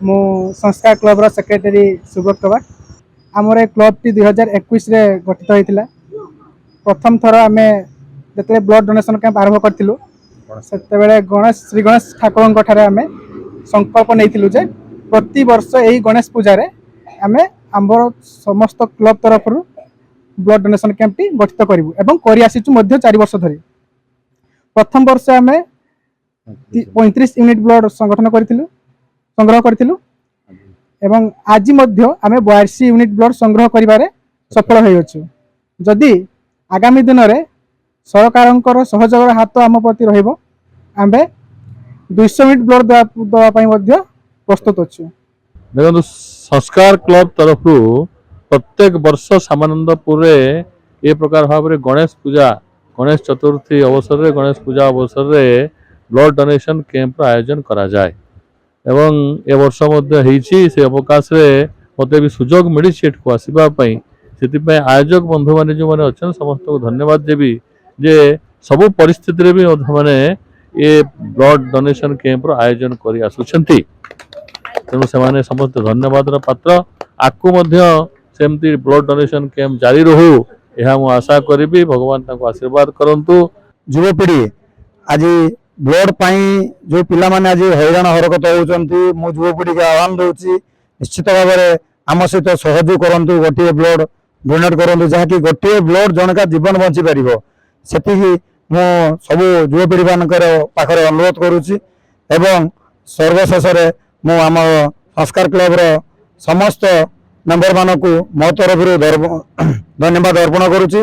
मु संस्कार club secretary Subrat कवार आमर ए क्लब टी 2021 रे गठित होता। प्रथम थर आम जो ब्लड डोनेशन कैंप आरंभ करूँ से गणेश श्री गणेश ठाकुर आम संकल्प नहीं जे प्रति वर्ष यही गणेश पूजा आम आमर समस्त क्लब तरफ ब्लड डोनेशन कैंप टी गठित करूँ एवं कर 4 वर्ष धरी। प्रथम वर्ष आम 35 यूनिट ब्लड संग्रह करूँ एवं आज आम 82 यूनिट ब्लड संग्रह कर सफल हो। जदि आगामी दिन में सरकार सहयोग हाथ आम प्रति रही 200 यूनिट ब्लड देवाई प्रस्तुत अच्छे। देखो संस्कार क्लब तरफ प्रत्येक वर्ष सामानंदपुर ये प्रकार भाव में गणेश पूजा गणेश चतुर्थी अवसर में गणेश पूजा अवसर में ब्लड डोनेशन कैंप आयोजन करा जाए एवं ए वर्ष से अवकाश रे मते भी सुजोग मिली आसवाई से आयोजक बंधु मैंने जो मैंने अच्छा समस्त को धन्यवाद देवी जे सबु परिस्थिति रे भी मैंने ये ब्लड डोनेशन कैंप आयोजन कर आसुछंती। तेणु से समस्त धन्यवाद पात्र आकु सेमती ब्लड डोनेशन कैंप जारी रहू यह मु आशा करी भगवान आशीर्वाद करंतु। युवपीढ़ी आज ब्लड जो पिला माने आज हैरान हरकत होती मु युवपीढ़ी के आह्वान दूसरी निश्चित भाव में आम सहित सहयोग करूँ गोटे ब्लड डोनेट करूँ जहाँकि गोटे ब्लड जनका जीवन बची पार से मु सबू युवपीढ़ी मान पाखे अनुरोध करुच्ची एवं सर्वशेष मु आम संस्कार क्लब समस्त मेंबर मानक मो तरफ धन्यवाद अर्पण करुच्ची।